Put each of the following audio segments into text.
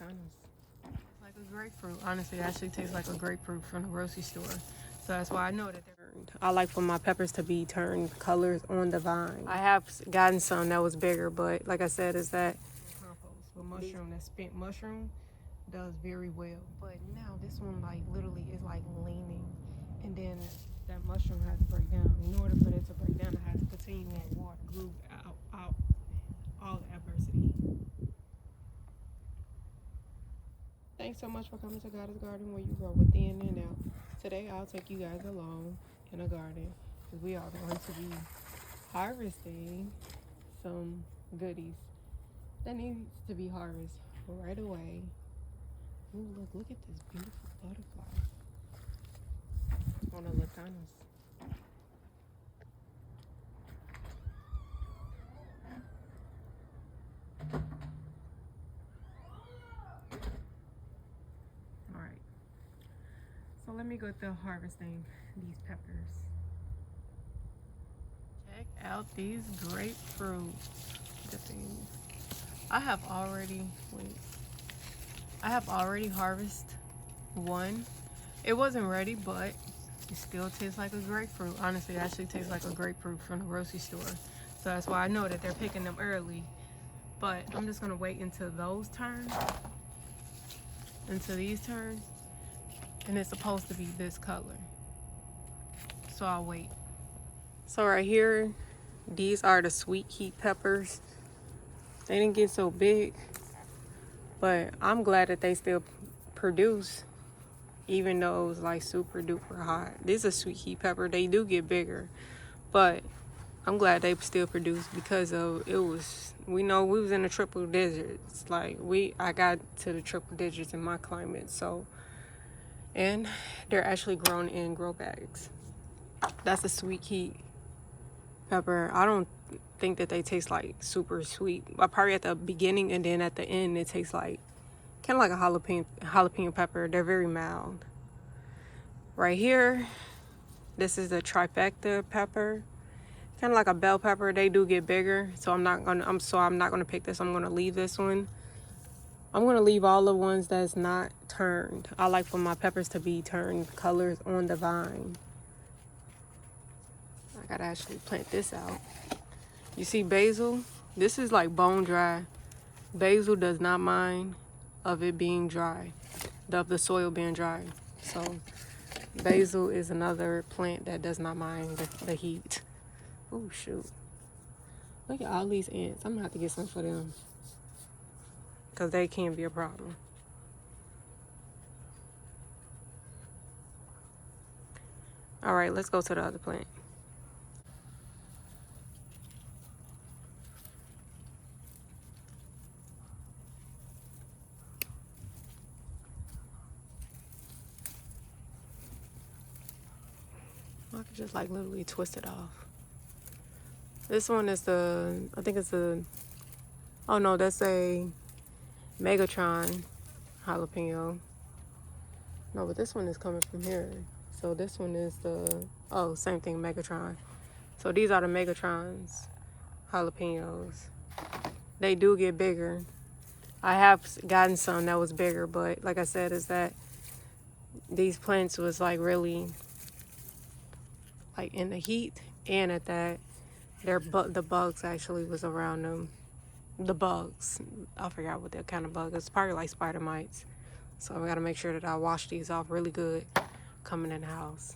honest. Like a grapefruit. Honestly, it actually tastes like a grapefruit from the grocery store. So that's why I know that they're turned. I like for my peppers to be turned colors on the vine. I have gotten some that was bigger, but like I said, is that compost with mushroom, that spent mushroom does very well. But now this one like literally is like leaning, and then that mushroom has to break down. In order for it to break down, I have to continue on water, glue out all the adversity. Thanks so much for coming to Goddess Garden, where you grow within and out. Today I'll take you guys along in a garden because we are going to be harvesting some goodies that needs to be harvested right away. Ooh, look at this beautiful butterfly on a Latanus. All right, so let me go through harvesting these peppers. Check out these grapefruit. I have already harvested one. It wasn't ready, but it still tastes like a grapefruit. Honestly, it actually tastes like a grapefruit from the grocery store. So that's why I know that they're picking them early. But I'm just gonna wait until those turn, until these turn, and it's supposed to be this color. So I'll wait. So right here, these are the sweet heat peppers. They didn't get so big, but I'm glad that they still produce, even though it was like super duper hot. This is a sweet heat pepper. They do get bigger, but I'm glad they still produce because of it was, we know we was in the triple digits. Like I got to the triple digits in my climate. So, and they're actually grown in grow bags. That's a sweet heat pepper. I don't think that they taste like super sweet. Probably at the beginning, and then at the end it tastes like kind of like a jalapeno pepper. They're very mild. Right here, this is the trifecta pepper, kind of like a bell pepper. They do get bigger, so I'm not gonna pick this. I'm gonna leave this one. I'm gonna leave all the ones that's not turned. I like for my peppers to be turned colors on the vine. I gotta actually plant this out. You see basil? This is like bone dry. Basil does not mind of it being dry, of the soil being dry. So basil is another plant that does not mind the heat. Oh shoot. Look at all these ants. I'm gonna have to get some for them, because they can be a problem. All right, let's go to the other plant. I could just like literally twist it off. This one is I think it's oh no, that's a Megatron jalapeno. No, but this one is coming from here. So this one is same thing, Megatron. So these are the Megatrons jalapenos. They do get bigger. I have gotten some that was bigger, but like I said, is that these plants was like really like in the heat, and at that the bugs actually was around them. The bugs, I forgot what that kind of bug is. It's probably like spider mites. So I gotta make sure that I wash these off really good coming in the house.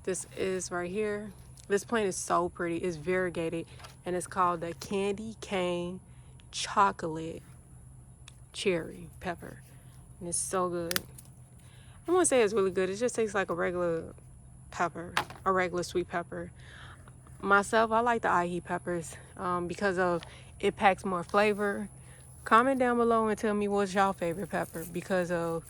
This is right here. This plant is so pretty. It's variegated, and it's called the candy cane chocolate cherry pepper, and it's so good. I won't say it's really good. It just tastes like a regular pepper, a regular sweet pepper. Myself, I like the ahi peppers because of it packs more flavor. Comment down below and tell me what's y'all favorite pepper, because of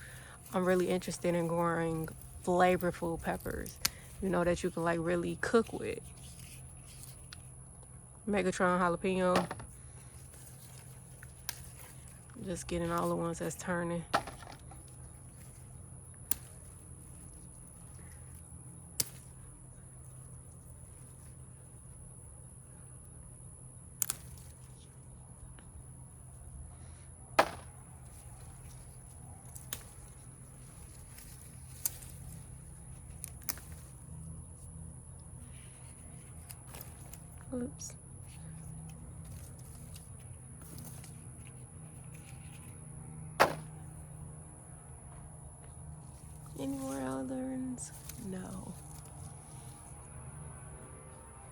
I'm really interested in growing flavorful peppers, that you can like really cook with. Megatron jalapeno. Just getting all the ones that's turning. Oops. Any more others? No.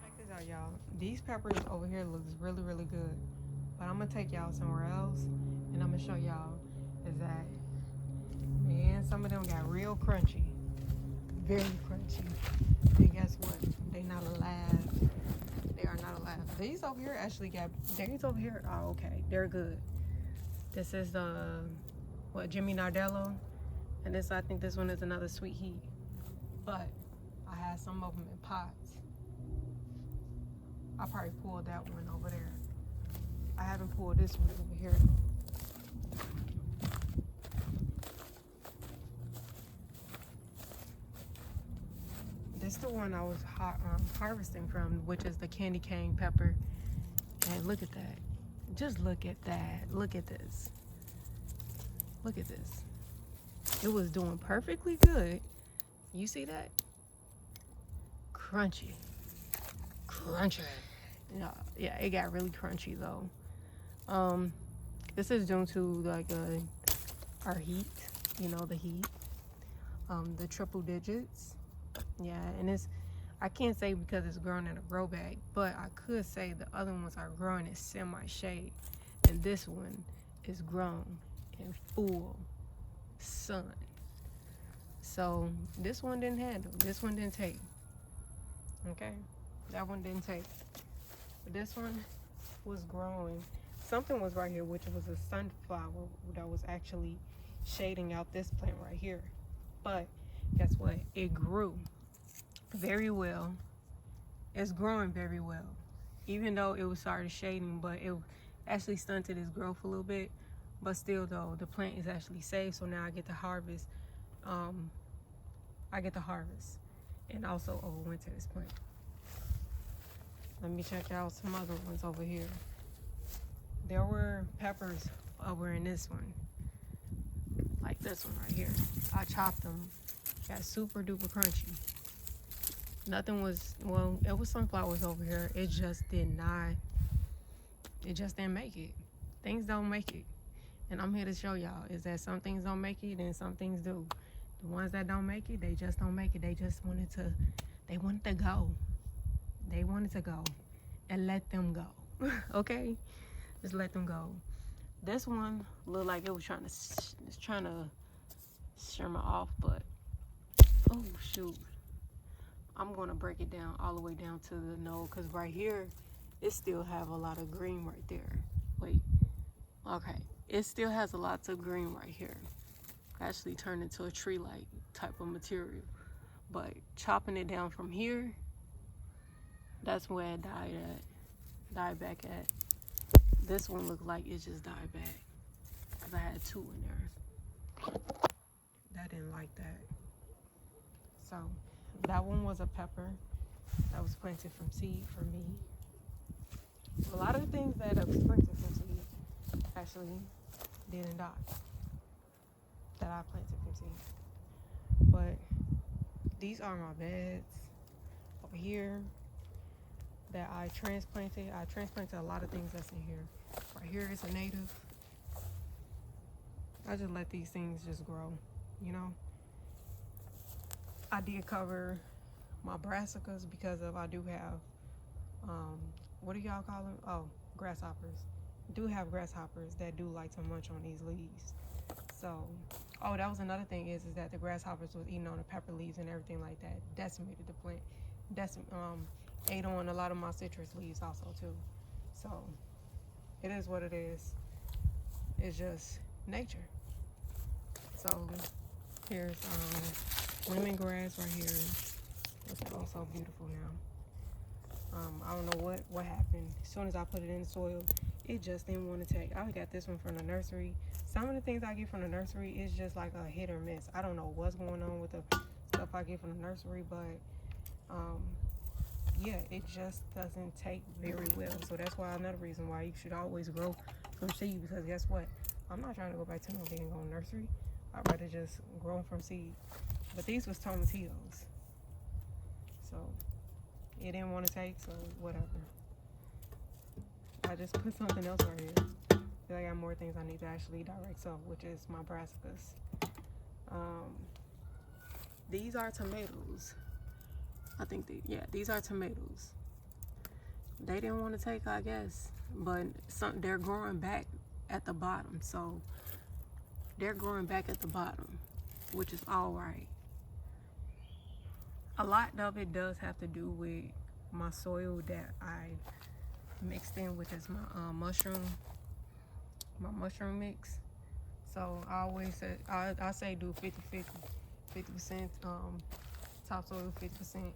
Check this out, y'all. These peppers over here looks really, really good. But I'm gonna take y'all somewhere else, and I'm gonna show y'all is that, man, some of them got real crunchy. Very crunchy. And guess what? They not alive. They are not alive. These over here actually got, these over here are okay. They're good. This is the, Jimmy Nardello. And this, I think this one is another Sweet Heat. But I had some of them in pots. I probably pulled that one over there. I haven't pulled this one over here. This is the one I was harvesting from, which is the candy cane pepper. And look at that. Just look at that. Look at this. Look at this. It was doing perfectly good. You see that? Crunchy. Crunchy. Yeah, it got really crunchy though. This is due to like our heat, you know, the heat. The triple digits. Yeah, and it's, I can't say because it's grown in a grow bag, but I could say the other ones are growing in semi-shade, and this one is grown in full sun. So this one didn't handle, this one didn't take. Okay, that one didn't take. But this one was growing. Something was right here, which was a sunflower that was actually shading out this plant right here. But guess what? It grew very well. It's growing very well, even though it was started shading, but it actually stunted its growth a little bit. But still though, the plant is actually safe, so now I get to harvest. And also overwinter this plant. Let me check out some other ones over here. There were peppers over in this one, like this one right here. I chopped them, got super duper crunchy. Nothing was, well, it was sunflowers over here. It just didn't make it. Things don't make it. And I'm here to show y'all is that some things don't make it and some things do. The ones that don't make it, they just don't make it. They wanted to go. They wanted to go, and let them go. Okay? Just let them go. This one looked like it was trying to shimmer off, but oh shoot. I'm gonna break it down all the way down to the node, because right here it still have a lot of green right there. Wait, okay, it still has a lot of green right here. Actually turned into a tree-like type of material, but chopping it down from here, that's where it died back at. This one looked like it just died back because I had two in there. I didn't like that. So that one was a pepper that was planted from seed for me. A lot of the things that I was planted from seed actually didn't die that I planted from seed. But these are my beds over here that I transplanted. I transplanted a lot of things that's in here. Right here is a native. I just let these things just grow, you know. I did cover my brassicas because of, I do have, what do y'all call them? Oh, grasshoppers. I do have grasshoppers that do like to munch on these leaves. So, oh, that was another thing is that the grasshoppers was eating on the pepper leaves and everything like that. Decimated the plant. Ate on a lot of my citrus leaves also too. So, it is what it is. It's just nature. So, here's lemongrass right here. It's also beautiful now. I don't know what happened. As soon as I put it in the soil, it just didn't want to take. I got this one from the nursery. Some of the things I get from the nursery is just like a hit or miss. I don't know what's going on with the stuff I get from the nursery, but yeah, it just doesn't take very well. So that's why another reason why you should always grow from seed, because guess what? I'm not trying to go back to no dang on nursery. I'd rather just grow from seed. But these was tomatillos. So it didn't want to take, so whatever. I just put something else right here. I got more things I need to actually direct sow, which is my brassicas. These are tomatoes. I think these are tomatoes. They didn't want to take, I guess, but they're growing back at the bottom. So they're growing back at the bottom, which is all right. A lot of it does have to do with my soil that I mixed in, which is my mushroom mix. So I always say, I say do 50-50, 50% topsoil, 50%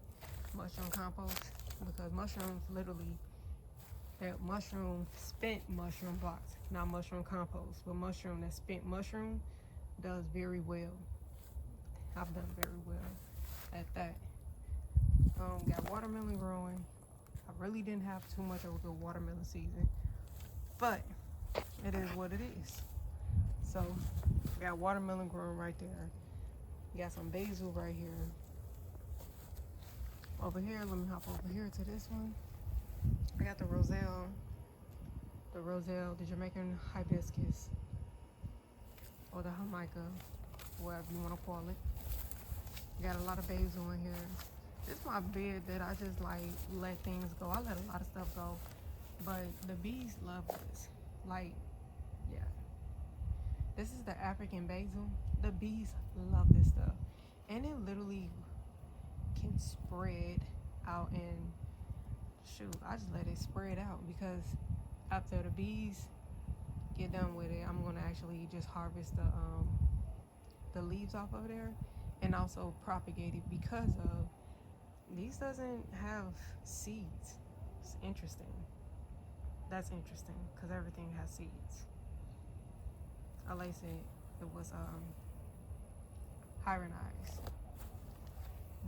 mushroom compost, because mushrooms literally, that mushroom, spent mushroom blocks, not mushroom compost, but mushroom, that spent mushroom does very well. I've done very well at that. Got watermelon growing. I really didn't have too much of a good watermelon season, but it is what it is. So got watermelon growing right there. Got some basil right here. Over here, let me hop over here to this one. I got the roselle, the Jamaican hibiscus, or the jamaica, whatever you want to call it. Got a lot of basil in here. This is my bed that I just like let things go. I let a lot of stuff go, but the bees love this. Like, yeah. This is the African basil. The bees love this stuff, and it literally can spread out. And shoot, I just let it spread out, because after the bees get done with it, I'm gonna actually just harvest the leaves off of there, and also propagate it, because of these doesn't have seeds. It's interesting. That's interesting, because everything has seeds. I like it was hybridized.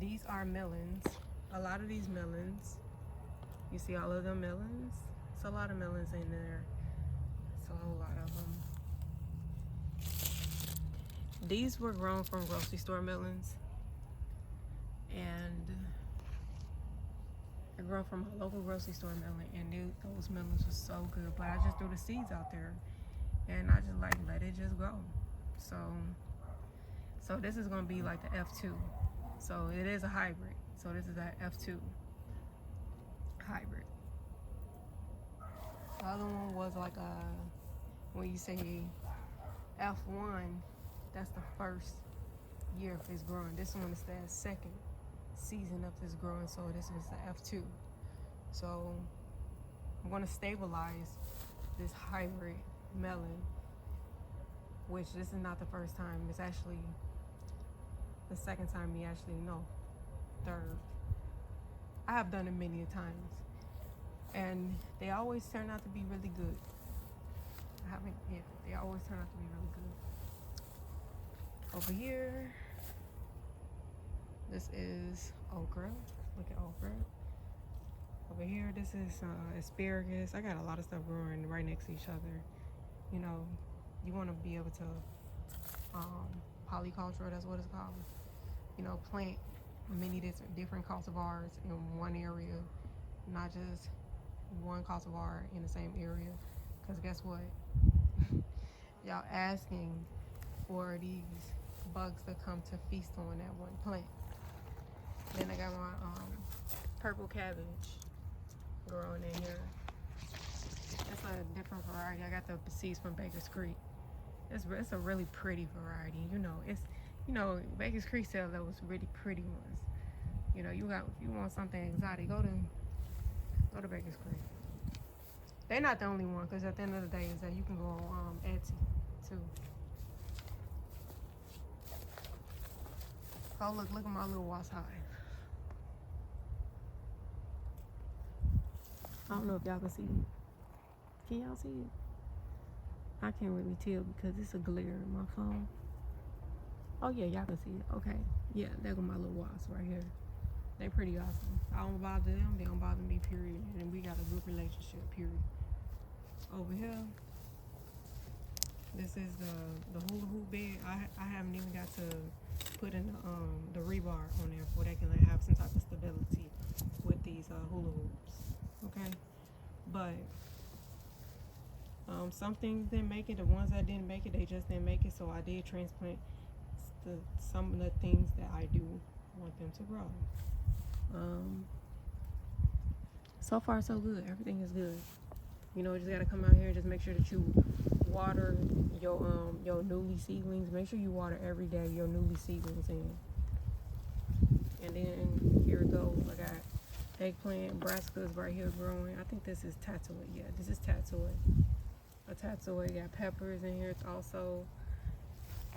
These are melons. A lot of these melons, you see all of them melons? It's a lot of melons in there. It's a whole lot of them. These were grown from grocery store melons, and they're grown from a local grocery store melon, and those melons were so good. But I just threw the seeds out there, and I just like let it just go. So this is gonna be like the F2. So it is a hybrid. So this is that F2 hybrid. The other one was like when you say F1, that's the first year of this growing. This one is the second season of this growing. So this is the F2. So I'm gonna stabilize this hybrid melon, which this is not the first time. It's actually the second time, third. I have done it many times, and they always turn out to be really good. They always turn out to be really good. Over here, this is okra. Look at okra. Over here, this is asparagus. I got a lot of stuff growing right next to each other. You know, you want to be able to polyculture, that's what it's called. You know, plant many different cultivars in one area, not just one cultivar in the same area. Because guess what? Y'all asking for these bugs to come to feast on that one plant. Then I got my purple cabbage growing in here. It's a different variety. I got the seeds from Baker's Creek. It's a really pretty variety. Baker's Creek sells those really pretty ones. If you want something exotic, go to Baker's Creek. They're not the only one, because at the end of the day is that you can go on Etsy too. Oh look at my little wasp hive. I don't know if y'all can see it. Can y'all see it? I can't really tell because it's a glare in my phone. Oh yeah, y'all can see it. Okay. Yeah, there go my little wasps right here. They pretty awesome. I don't bother them, they don't bother me, period. And we got a good relationship, period. Over here, this is the hula hoop bed. I haven't even got to put in the rebar on there for they can have some type of stability with these hula hoops. Okay? But Some things didn't make it. The ones that didn't make it, they just didn't make it. So I did transplant some of the things that I do want them to grow. So far so good. Everything is good. You know, you just gotta come out here and just make sure that you water your newly seedlings. Make sure you water every day your newly seedlings in. And then here it goes. I got eggplant, brassicas right here growing. I think this is tatsoi. Yeah, this is tatsoi. A tatsoi. Got peppers in here. It's also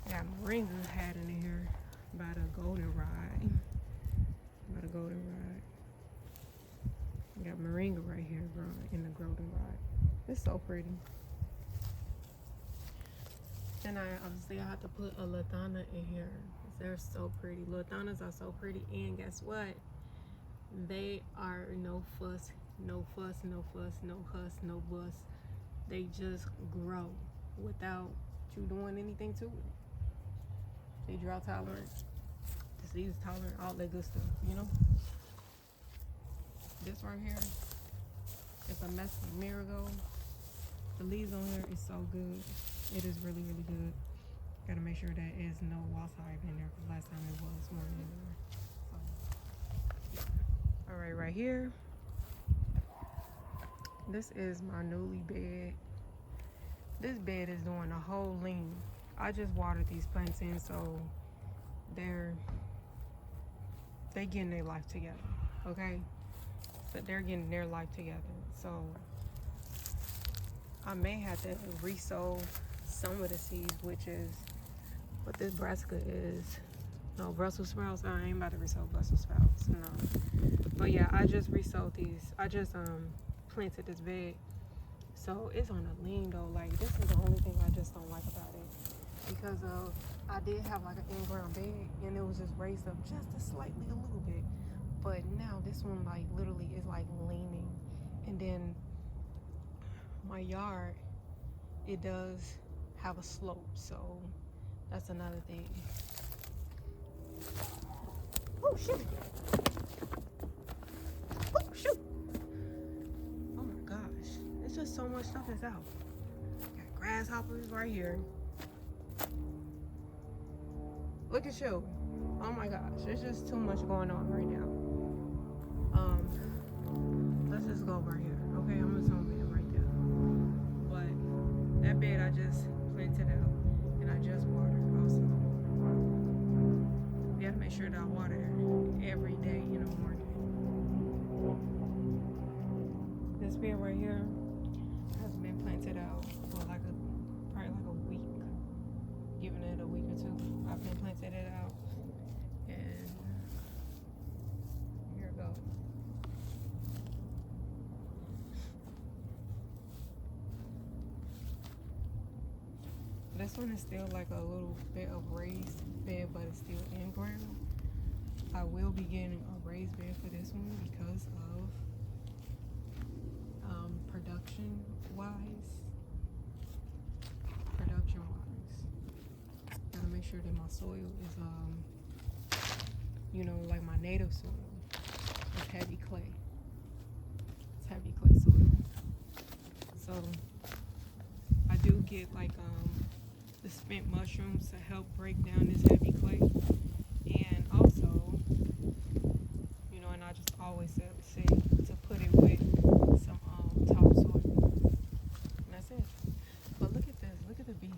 got moringa had in here by the goldenrod. By the goldenrod. Got moringa right here growing in the goldenrod. It's so pretty. Then I have to put a lantana in here. They're so pretty. Lantanas are so pretty, and guess what? They are no fuss, no fuss, no fuss, no huss, no bus. They just grow without you doing anything to it. They drought tolerant, disease tolerant, all that good stuff, you know? This right here is a mess of marigold. The leaves on here is so good. It is really, really good. Gotta make sure that is no wasp hive in there, because last time it was one in there. So, all right, right here. This is my newly bed. This bed is doing a whole lean. I just watered these plants in, so they're getting their life together, okay? So they're getting their life together. So I may have to resow some of the seeds, which is what this brassica is. No, Brussels sprouts. I ain't about to resow Brussels sprouts, no. But yeah, I just resowed these. I just planted this bed. So it's on a lean though. Like, this is the only thing I just don't like about it. Because I did have like an in-ground bed, and it was just raised up just slightly a little bit. But now this one like literally is like leaning. And then my yard, it does have a slope, so that's another thing. Oh shoot! Oh shoot! Oh my gosh, it's just so much stuff that's out. Got grasshoppers right here. Look at you! Oh my gosh, there's just too much going on right now. Let's just go right here. Okay, I'm gonna zoom in right there. But that bed I just planted out, and I just watered also. We gotta make sure that I water every day in the morning. This bed right here has been planted out for like probably like a week, giving it a week or two. I've been planted it out, and here it goes. This one is still like a little bit of raised bed, but it's still in ground. I will be getting a raised bed for this one because of production wise. Gotta make sure that my soil is you know, like my native soil. It's heavy clay. It's heavy clay soil. So I do get like the spent mushrooms to help break down this heavy clay, and also, you know, and I just always say to put it with some topsoil, and that's it. But look at this, look at the bee,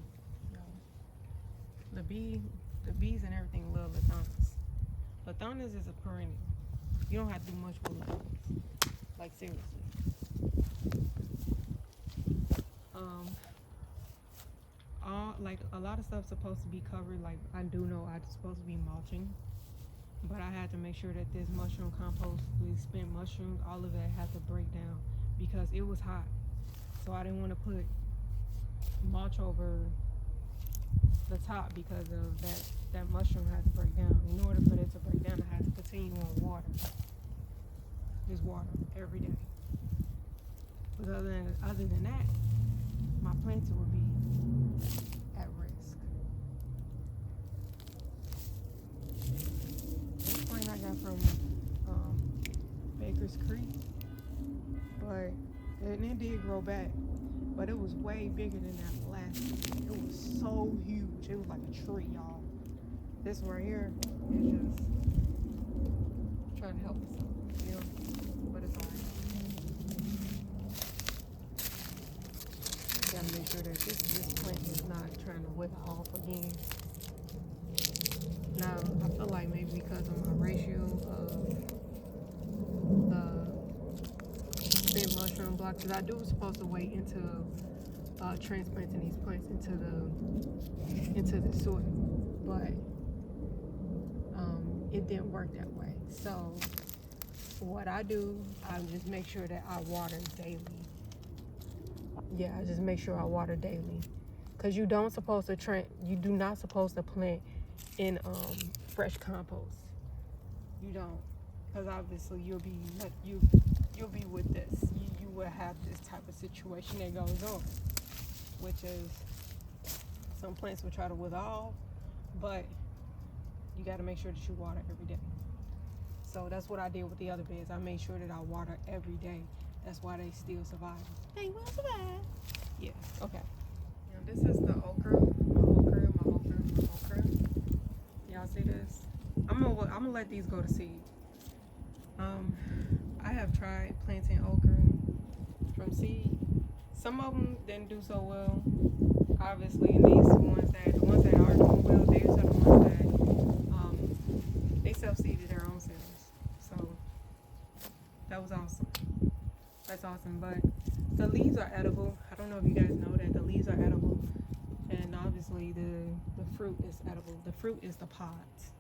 the bees and everything love Lantanas. Lantanas is a perennial. You don't have to do much with Lantanas, like seriously. Like a lot of stuff's supposed to be covered. Like I do know I'm supposed to be mulching, but I had to make sure that this mushroom compost, we spent mushrooms, all of that had to break down because it was hot. So I didn't want to put mulch over the top because of that mushroom had to break down. In order for it to break down, I had to continue on water. Just water every day. But other than that, my planting would be at risk. This plant I got from Baker's Creek, but it did grow back. but it was way bigger than that last one. It was so huge. It was like a tree, y'all. This one right here is just trying to help us out, you know, but it's alright. Gotta make sure that this plant is not trying to wither off again. Now, I feel like maybe because of my ratio of spent mushroom blocks, because I do supposed to wait into transplanting these plants into the soil, but it didn't work that way. So what I do, I just make sure that I water daily. Yeah, I just make sure I water daily, because you do not supposed to plant in fresh compost. You don't, because obviously you'll be with this. You will have this type of situation that goes on, which is some plants will try to wither off, but you got to make sure that you water every day. So that's what I did with the other beds. I made sure that I water every day. That's why they still survive. They will survive. Yeah. Okay. Now this is the okra. My okra. Y'all see this? I'm gonna let these go to seed. I have tried planting okra from seed. Some of them didn't do so well. Obviously, and the ones that are doing well, these are the ones that they self-seeded their own cells. So that was awesome. That's awesome. But the leaves are edible. I don't know if you guys know that the leaves are edible, and obviously the fruit is edible. The fruit is the pods.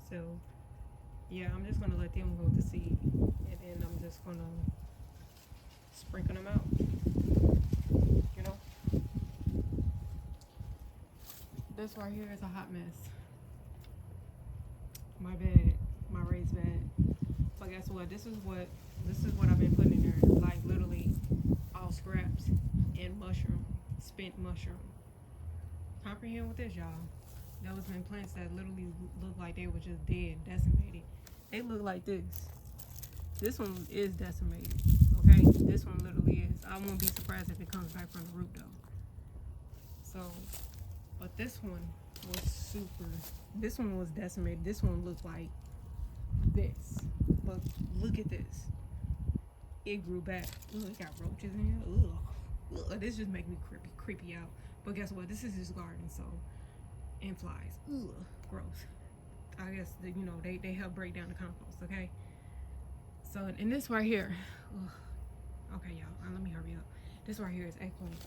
So yeah, I'm just gonna let them go to seed, and then I'm just gonna sprinkle them out. You know, this right here is a hot mess. My bed, my raised bed. But guess what? This is what I've been putting in there. Like literally all scraps and spent mushroom. Comprehend with this, y'all. Those been plants that literally look like they were just dead, decimated. They look like this. This one is decimated. Okay, this one literally is. I won't be surprised if it comes back from the root though. So, but this one was decimated. This one looked like this. But look at this. It grew back. Ugh, it got roaches in here. Ugh. This just make me creepy out. But guess what? This is his garden, so, and flies. Ugh, gross. I guess they help break down the compost. Okay. So, and this right here. Ugh. Okay, y'all. Let me hurry up. This right here is eggplant.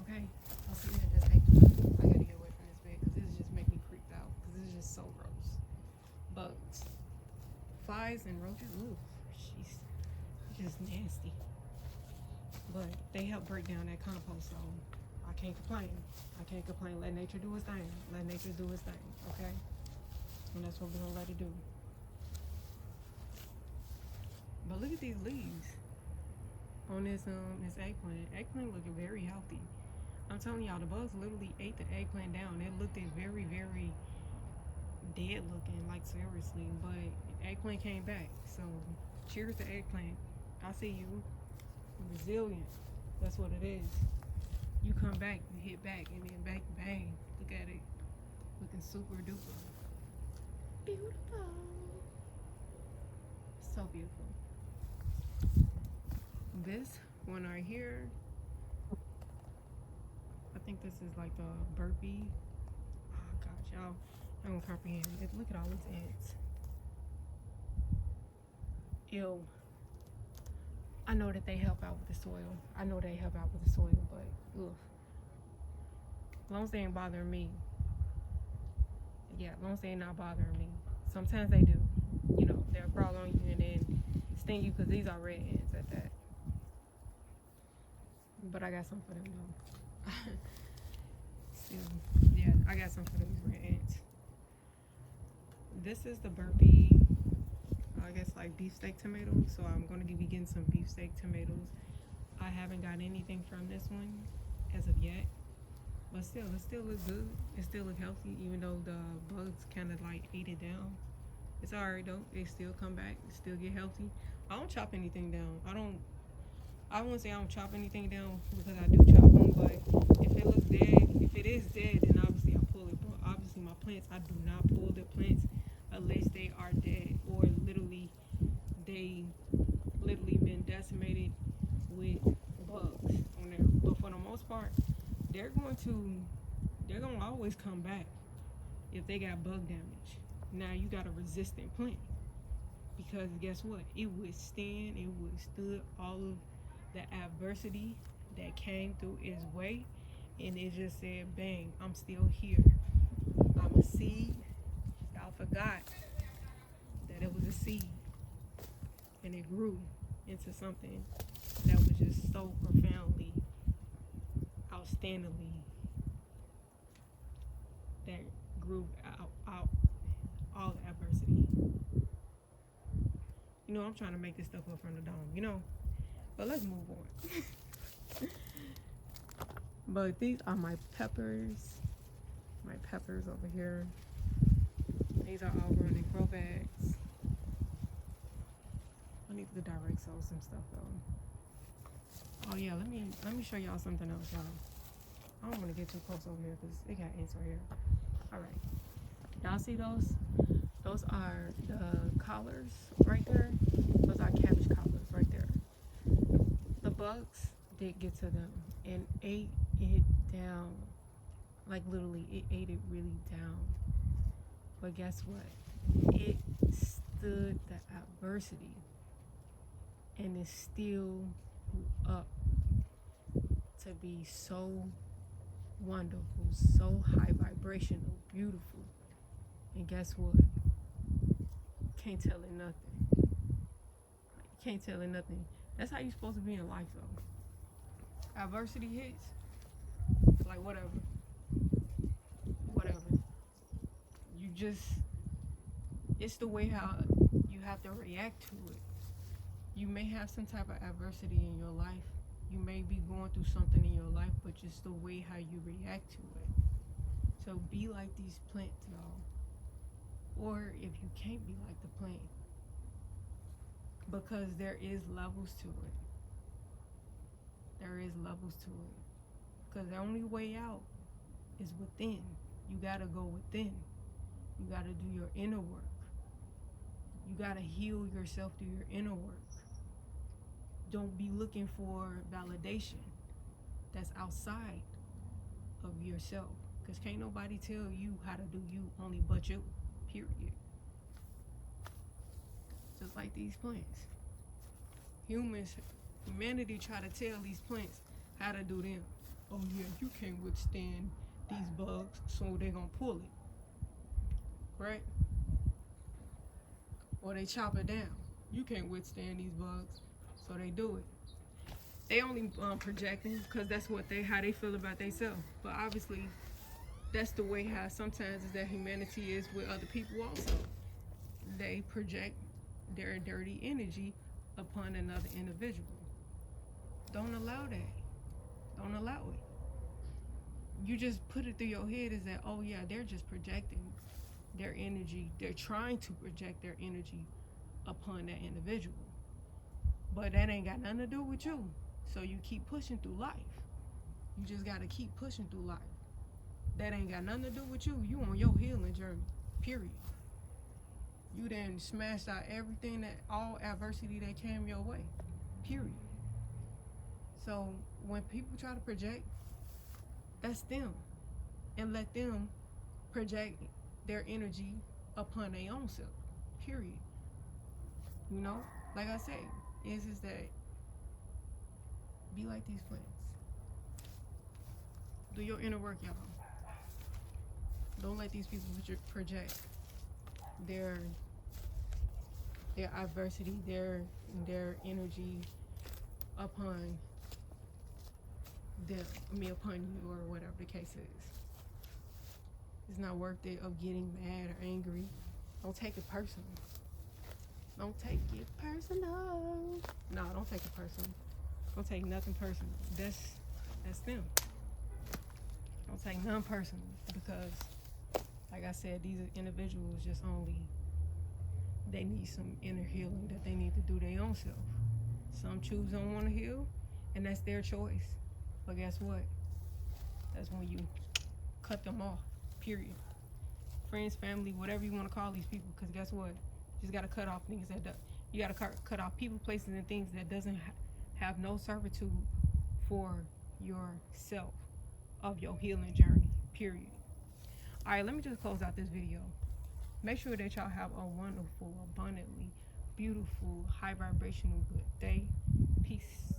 Okay. I'll see that that's eggplant. I gotta get away from this bed because this just make me creeped out. Because this is just so gross. Bugs, flies, and roaches. Ooh, jeez, just nasty. But they help break down that compost, so I can't complain. Let nature do its thing. Okay? And that's what we're gonna let it do. But look at these leaves on this eggplant. Eggplant looking very healthy. I'm telling y'all, the bugs literally ate the eggplant down. It looked very, very dead looking, like seriously. But eggplant came back. So cheers to eggplant. I see you. Resilient. That's what it is. You come back, you hit back, and then back, bang. Look at it. Looking super duper. Beautiful. So beautiful. This one right here, I think this is like the burpee. Oh gosh, y'all, I don't comprehend it. Look at all these ants. Ew. I know that they help out with the soil. But ugh. As long as they ain't bothering me. Yeah, as long as they ain't not bothering me. Sometimes they do. They'll crawl on you and then sting you because these are red ants at that. But I got some for them though. Still, yeah, I got some for these red ants. This is the burpee. I guess like beefsteak tomatoes. So I'm going to be getting some beefsteak tomatoes. I haven't got anything from this one as of yet. But still, it still looks good. It still looks healthy, even though the bugs kind of like ate it down. It's alright though. They still come back. Still get healthy. I don't chop anything down. I I wouldn't say I don't chop anything down because I do chop them, but if it looks dead, if it is dead, then obviously I pull it. But obviously my plants, I do not pull the plants unless they are dead or they literally been decimated with bugs on there. But for the most part, they're going to always come back if they got bug damage. Now you got a resistant plant because guess what? It withstood all of the adversity that came through its way, and it just said, bang, I'm still here. I'm a seed. Y'all forgot that it was a seed, and it grew into something that was just so profoundly, outstandingly, that grew out all the adversity. You know, I'm trying to make this stuff up from the dome, but let's move on. But these are my peppers over here. These are all grown in grow bags. I need to direct sow some stuff though. Oh yeah, let me show y'all something else, y'all. I don't want to get too close over here because it got ants right here. All right, y'all see those? Those are the collars right there. Those are cabbage collars right there. The bugs did get to them and ate it down. Like literally, it ate it really down. But guess what? It stood the adversity and it still grew up to be so wonderful, so high vibrational, beautiful. And guess what? Can't tell it nothing. Can't tell it nothing. That's how you're supposed to be in life though. Adversity hits, like whatever. You just, it's the way how you have to react to it. You may have some type of adversity in your life. You may be going through something in your life, but just the way how you react to it. So be like these plants, y'all. Or if you can't be like the plant, because there is levels to it. There is levels to it. Because the only way out is within. You gotta go within. You gotta do your inner work. You gotta heal yourself through your inner work. Don't be looking for validation that's outside of yourself. Because can't nobody tell you how to do you only but you. Period. Just like these plants. Humanity try to tell these plants how to do them. Oh yeah, you can't withstand these bugs, so they're gonna pull it. Right? Or they chop it down. You can't withstand these bugs, so they do it. They only projecting because that's how they feel about themselves. But obviously, that's the way how sometimes is that humanity is with other people also. They project their dirty energy upon another individual. Don't allow that. Don't allow it. You just put it through your head is that, oh yeah, they're just projecting their energy. They're trying to project their energy upon that individual. But that ain't got nothing to do with you. So you keep pushing through life. You just gotta keep pushing through life. That ain't got nothing to do with you. You on your healing journey, period. You then smashed out everything all adversity that came your way, period. So when people try to project, that's them. And let them project their energy upon their own self, period. Like I said, is that be like these plants. Do your inner work, y'all. Don't let these people project their adversity, their energy upon them. Upon you, or whatever the case is. It's not worth it of getting mad or angry. Don't take it personal. Don't take it personal. No, don't take it personal. Don't take nothing personal. That's them. Don't take none personal because, like I said, these individuals they need some inner healing that they need to do their own self. Some choose don't want to heal. and that's their choice. But guess what? That's when you cut them off, period. Friends, family, whatever you want to call these people, because guess what? You just got to cut off things you got to cut off people, places, and things that doesn't have no servitude for yourself of your healing journey, period. All right, let me just close out this video. Make sure that y'all have a wonderful, abundantly beautiful, high vibrational good day. Peace.